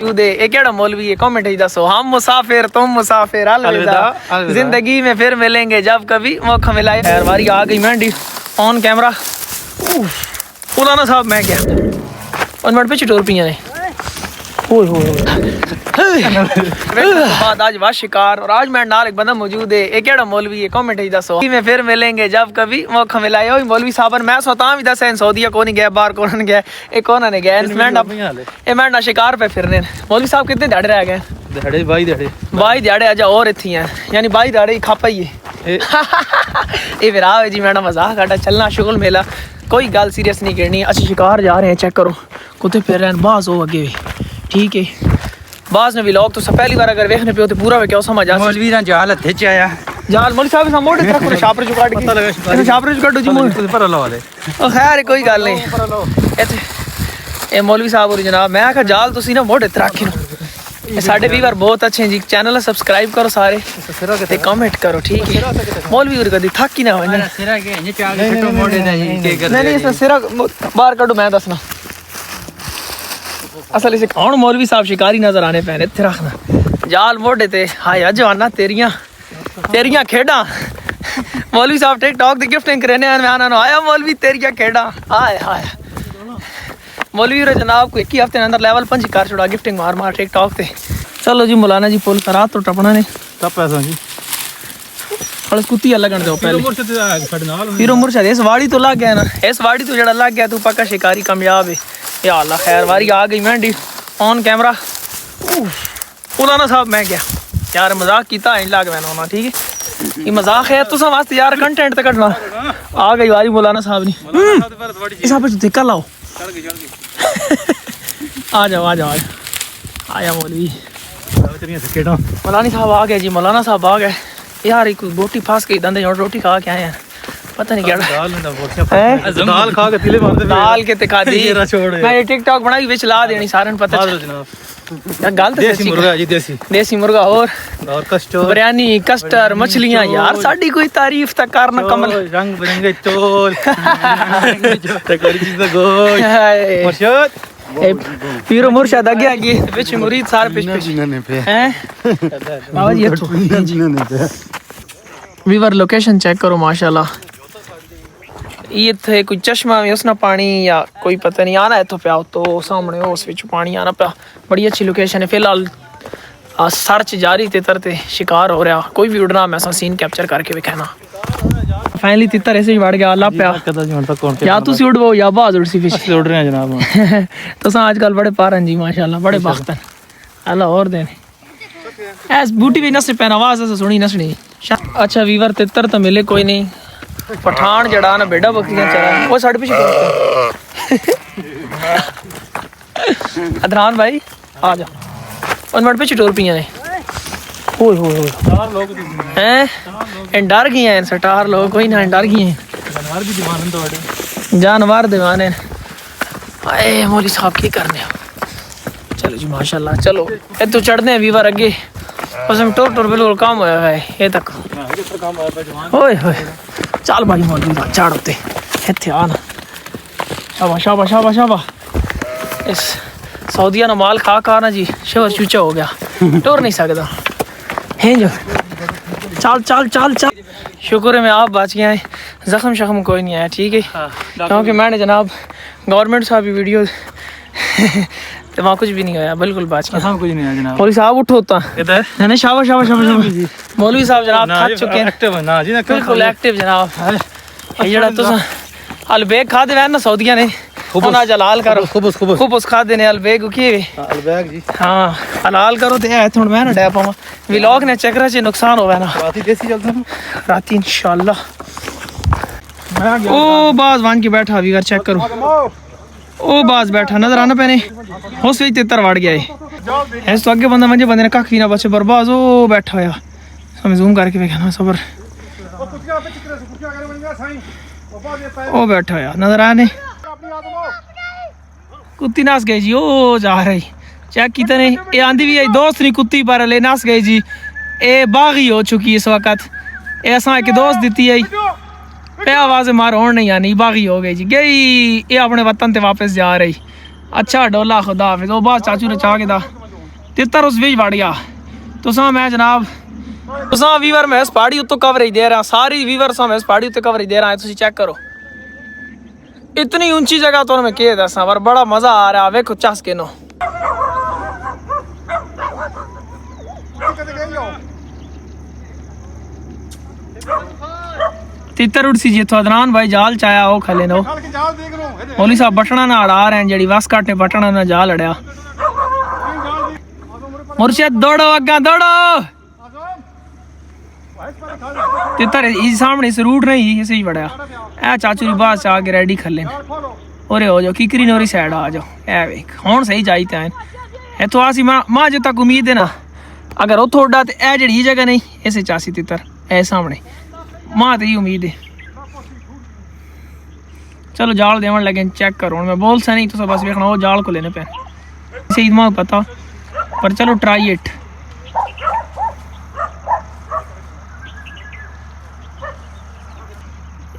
केड़ा मौलवी है कमेंट ही दसो। हम मुसाफिर तुम मुसाफिर अलविदा, जिंदगी में फिर मिलेंगे जब कभी मौका मिला। यार वारी आ गई मेहंदी ऑन कैमरा। पुराना साहब मैं क्या 1 मिनट पीछे टोर पिया ने बाद आज वाह शिकार और आज मेरे नाल एक बंदा मौजूद है। एक केड़ा मौलवी है कमेंट ही दसो में फिर मिलेंगे जब कभी मौका मिला। ओए मौलवी साहब मैं सोता भी दस सऊदीया को नहीं गया बाहर को नहीं गया एक कोना ने गया मैं ना शिकार पे फिरने। मौलवी साहब कितने दाड़े रह गए? दाड़े बाई दाड़े अजा और इत्थी हैं यानी बाई दाड़े ही खापा ही है ये फिर आओ जी मैडम मजाक काटा चलना शुगल मेला कोई गल सीरियस नहीं करनी। अच्छी शिकार जा रहे हैं चेक करो कुत्ते फिर रहे बाज हो अगे भी ठीक है। बाज ने व्लॉग तो पहली बार अगर देखने पे हो तो पूरा वे क्या समझ आ मौलवी रा जाल हथे च आया जाल मौलवी साहब से मोटे तरह छापर चुका के पता लगा छापर चुका जी मोटे पर ला वाले ओ खैर कोई गल नहीं ए मौलवी साहब और जनाब मैं आखा जाल तुसी ना मोटे तरह रखो। साडे व्यूअर बहुत अच्छे हैं जी चैनल सब्सक्राइब करो सारे ते कमेंट करो ठीक है। मौलवी और कदी थक ही ना हो ना सिरा के ये चाल छोटो मोटे दा जी के कर नहीं इस सिरा बाहर कढो मैं दसना असल इसे कौन मौलवी साहब शिकारी नजर आने पैने इत्थे रखना जाल मोटे ते हाय जवाना तेरियां खेड़ा मौलवी साहब टिकटॉक दी गिफ्टिंग करने आया मौलवी तेरियां खेड़ा हाय हाय मौलवी रे जनाब को एक ही हफ्ते के अंदर लेवल 5 कर छोड़ा गिफ्टिंग मार टिकटॉक ते। चलो जी मौलाना जी पुल करा तो टपना ने कब पैसा जी हल कुत्ती लगन दो पहले हीरो मुर्शद इस वाड़ी तो लग गया ना इस वाड़ी तो जड़ा लग गया तू पक्का शिकारी कामयाब है या अल्लाह खैर वारी आ गई मेहंदी ऑन कैमरा। मौलाना साहब मैं क्या यार मजाक किया इन लग मैंने होना ठीक है ये मजाक है तुसा वास्ते यार कंटेंट तो कटना आ गई वारी मौलाना साहब ने इस पे देखा लाओ आ जाओ आया मौलवी मौलानी साहब आ गए जी मौलाना साहब आ गए यार एक बोटी फांस के दंदे रोटी खा के आए हैं पता नहीं क्या दाल खा के तिले मारते दाल के तिखा दी मैं ये टिकटॉक बनाई विच ला देनी सारन पता यार गल तो देसी मुर्गा जी देसी मुर्गा और कस्टर्ड बिरयानी कस्टर्ड मछलियां यार साडी कोई तारीफ तक करना कमल रंग बिरंगे चोल तकड़ी चीज गोश मुर्शद पीरो मुर्शद आगे पीछे मुरीद सारे पीछे हैं बाबा जी वीवर लोकेशन चेक करो माशाल्लाह ये थे कोई चश्मा में उसना पानी या कोई पता नहीं आना है तो प्या तो सामने उस विच पानी आना प्या बड़ी अच्छी लोकेशन है। फिलहाल सर्च जारी ते तरते शिकार हो रहा कोई भी उड़ना मैं सीन कैप्चर करके दिखाना फाइनली तितर ऐसे ही बढ़ गया अल्लाह प्या या तुसी उड़वो या बाज उड़ सी फिश उड़ रहे हैं जनाब तो आजकल बड़े पारन जी माशाल्लाह बड़े बख्तन अल्लाह और देने ऐस बूटी भी नस पैन आवाज ऐसे सुनी नसनी। अच्छा वीवर तितर तो मिले कोई नहीं पठान जड़ा ना बेड़ा बकरियां चला वो साढ़े पीछे अदनान भाई आ जा 1 मिनट पीछे टोर पिया ने हैं डर गए हैं स्टार लोग कोई ना डर गए हैं जानवर दीवाने आए मौली साहब की करने चलो जी माशाल्लाह चलो ये तो चढ़ने वीवर अगे उसमें टोर बिल्कुल काम होया है ये तक ओए होए चल भाई मौलवी चढ़ उत्ते इत्थे आ ना शाबाश इस सऊदिया ना माल खा ना जी शवर चूचा हो गया टोर नहीं सकता है जो चल शुक्र है मैं आप बच गया है जख्म शख्म कोई नहीं आया ठीक है क्योंकि मैंने जनाब गवर्नमेंट साहब की वीडियो तो वहाँ कुछ भी नहीं आया बिल्कुल बच गया कुछ नहीं आया जनाब। मौलवी साहब उठो होता नहीं शाबाश मौलवी साहब जनाब थक चुके हैं एक्टिव ना जी बिल्कुल एक्टिव जनाब ये जड़ा तुसा अलबेग खा दे ना सऊदिया ने ना जलाल करो खुबस खा देने अलबेग की अलबेग जी हाँ हलाल करो ते है थोड़ा मैं ना डै पावा व्लॉग ने चक्कर से नुकसान होवे ना राती देसी चलता हूं राती इंशाल्लाह ओ बाज वन के बैठा अभी कर चेक करो ओ बाज बैठा नजर आना पैने उस विच तितर वड़ गया है इस तो आगे बंदा मंजे बंदे ने कख भी ना बचे बर्बाद ओ बैठा होया हमें जूम करके देखना सबर ओ बैठा होया नजर आने कुत्ती नस गई जी ओ जा रही चेक की ने ये आंधी भी आई दोस्त नहीं कुत्ती पर ले नस गई जी ये बागी हो चुकी इस वक्त ये असा एक दोस्त दी आई पे आवाज मार होने नहीं आनी बागी हो गई जी गई ये अपने वतन ते वापस जा रही। अच्छा डोला खुदा हाफिज ओ बात चाचू ने चाह के दा तितर उस बीच वड़ गया। तुसा मैं जनाब तुसा वीवर मैं इस पहाड़ी उत्तों कवरेज दे रहा, सारी वीवर सा मैं इस पहाड़ी उत्ते कवरेज दे रहा है। तुसी चेक करो इतनी ऊंची जगह तो मैं के दसा पर बड़ा मजा आ रहा। वेखो चस के नो तितर उड़ सी जितो अदनान भाई जाल चाया ओ खले नो मौली साहब बटना ना अड़ा रहे हैं जड़ी वस काटे बटना ना जाल अड़या। मुर्शिद दौड़ो अग्गा दौड़ो। तितर इस सामने इस रूट नहीं इसे ही बड़ा ए चाचू री बात आ के रेडी खले ओरे हो जाओ किकरी नोरी साइड आ जाओ। ए वेख हुन सही चाहिए है ए तो आसी मां जो तक उम्मीद है ना अगर ओ थोड़ा ते ए जड़ी जगह नहीं ऐसे चासी तितर ए सामने मां ते उम्मीद है। चलो जाल देवन लगे चेक करो मैं बोल सा नहीं तो बस देखना वो जाल को लेने पे सही दिमाग पता पर चलो ट्राई इट।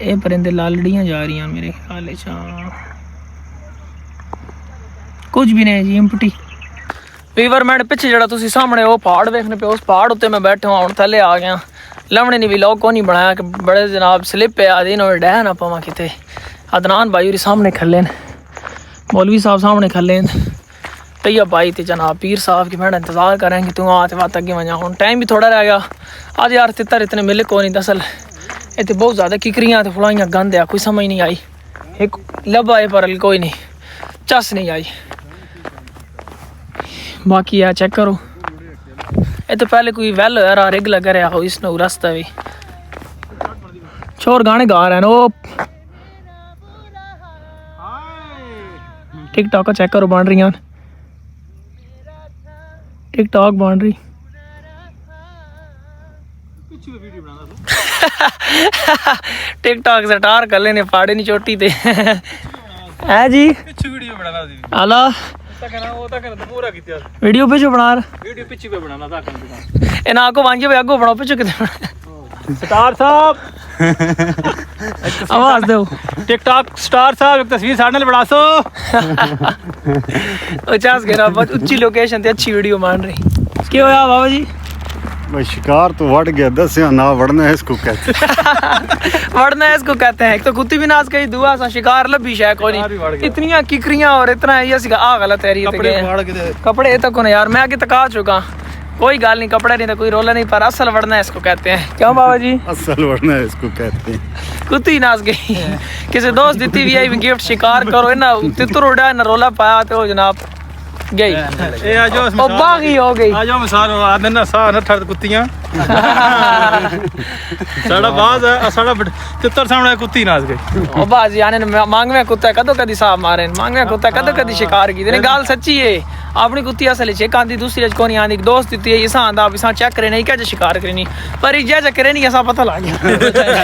ये परिंदे लालड़ियां जा रही हैं मेरे ख्याल कुछ भी नहीं जी एम्प्टी। वीवर मैंने पिछे जड़ा तुसी सामने वो पहाड़ देखने पे उस पहाड़ उत्ते मैं बैठा हूँ थले आ गया। लवणे ने भी लोग को नहीं बनाया कि बड़े जनाब स्लिप पे आ दिन डह ना पवा किते। अदनान भाई सामने खले मौलवी साहब सामने खले तैयब भाई ते जनाब पीर साहब की मैंने इंतजार करेंगे तू आते बात अगे वजा हूँ टाइम भी थोड़ा रह गया। आज यार तितर इतने मिले को नहीं दसल इतने बहुत ज़्यादा किकरियाँ तो फुलाइयाँ गंद आ कोई समझ नहीं आई एक लब आए पर कोई नहीं चस नहीं आई। बाकी यार चेक करो ये तो पहले कोई वेल रहा रिग लगा रहा हो इसने रास्ता भी छोर गाने गा रहे हैं वो टिकटॉक का चेक करो बन रही हैं टिकटॉक बन रही टिकटॉक से टार कर लेने पाड़े नहीं चोटी थे है जी आला वीडियो पिछू बना वीडियो पिछू पे बनाना इना को वांगे पे आगो बनाओ पिछू किते स्टार साहब आवाज दो टिकटॉक स्टार साहब एक तस्वीर साढ़े नाल बना सो 50 घेरा बहुत अच्छी लोकेशन ते अच्छी वीडियो मान रही क्या होया बाबा जी भाई शिकार तो वड़ गया दस ना वड़ना है इसको कहते हैं वड़ना है इसको कहते हैं। एक तो कुत्ती भी नाज कही दुआ सा शिकार लभी शायद कोई नहीं इतनी किकरियां और इतना ये आ गलत है कपड़े तक को यार मैं आगे तका चुका कोई गाल नहीं कपड़ा नहीं था कोई रोला नहीं पर असल वड़ना है इसको कहते हैं। क्यों बाबा जी असल वड़ना है इसको कहते हैं। कुत्ती नाच गई किसी दोस्त देती भी आई गिफ्ट शिकार करो ना तितर उड़ा ना रोला पाया तो जनाब गई ए आजो ओ बागी हो गई आजो मिसाल आदन ना सा न ठर कुत्तियां साड़ा बाज साड़ा तितर सामने कुत्ती नाच गई ओ बाजी आने मांग में कुत्ता कदों कदी साहब मारे मांग में कुत्ता कदों कदी शिकार की गाल सच्ची है अपनी कुत्ती असल चेक आंदी दूसरी अज कोनी आंदी दोस्त दी है इसा आंदा इसा चेक करे नहीं क्या शिकार करनी पर जे करे नहीं ऐसा पता लग गया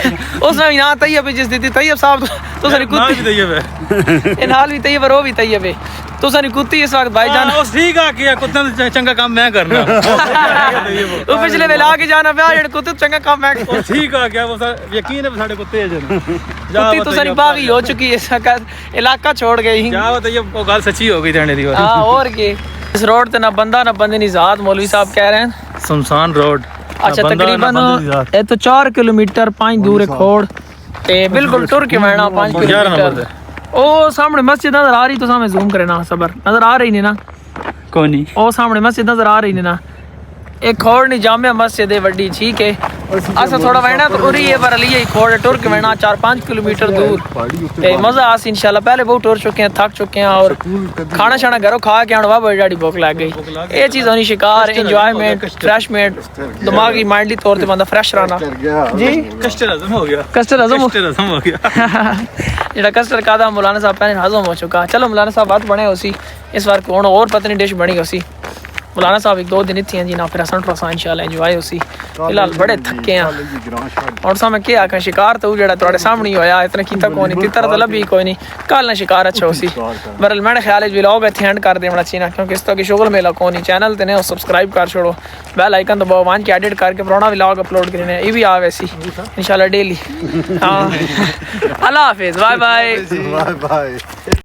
उसने ना तैयब जिस दी तैयब साहब तो सारी कुत्ती तैयब है इन हाल भी तैयब रो भी तैयब है तो सारी कुत्ती इस वक्त भाईजान ओ ठीक आ कि कुत्ते चंगा काम मैं करना वो पिछले वेले आके जाना पे जेड़े कुत्ते चंगा काम मैं ओ ठीक आ गया वो यकीन है साडे कुत्ते है जन कुत्ती तो सारी बागी हो चुकी है इसका इलाका छोड़ गई क्या तो ये गल सच्ची हो गई थाने दी हां और के इस रोड ते ना बंदा ना बंदे नी जात मौलवी साहब कह रहे हैं सुनसान रोड अच्छा तकरीबन ये तो 4 किलोमीटर 5 दूर है खोड़ ते बिल्कुल टुर के मैना 5 किलोमीटर ओ सामने मस्जिद नजर आ रही तो सामने जूम करे ना सबर नजर आ रही नहीं ना कोई नहीं ओ सामने मस्जिद नजर आ रही नहीं ना एक खोड़ नहीं जामिया मस्जिद है वड्डी ठीक है असा थोड़ा वैना तो उरी है पर लिए खोड़ टुर के वैना 4-5 किलोमीटर दूर ते मजा आस इंशाल्लाह पहले बहुत टुर चुके हैं थक चुके हैं और खाना शाना घरों खा के आने बड़ी डाड़ी भूख लग गई ये चीज होनी शिकार एंजॉयमेंट फ्रेशमेंट दिमागी माइंडली तौर पे बंदा फ्रेश रहना जी कस्टर्ड हजम हो गया कस्टर्ड हजम हो गया जेड़ा कस्टर्ड कादा मौलाना साहब पहले हजम हो चुका चलो मौलाना साहब बात बने उसी इस बार कौन और पता नहीं डिश बनी उसी मौलाना साहब 1-2 दिन इतनी जी ना फिर असन ट्रोसा इंशाल्लाह एंजॉय उसी फिलहाल बड़े थके हैं और सामने क्या आखा शिकार तो जेड़ा तुम्हारे सामने होया इतना कीता कोई नहीं तितर तो लभी कोई नहीं कल ना शिकार अच्छा उसी बरल मेरे ख्याल है व्लॉग इत्थे एंड कर देना चाहिए क्योंकि इस तो की शुगर मेला कोई नहीं चैनल ते ने सब्सक्राइब कर छोड़ो बेल आइकन दबाओ वन के एडिट करके पुराना व्लॉग अपलोड करने ये भी आ वैसी इंशाल्लाह डेली हां अल्लाह हाफिज बाय बाय बाय बाय।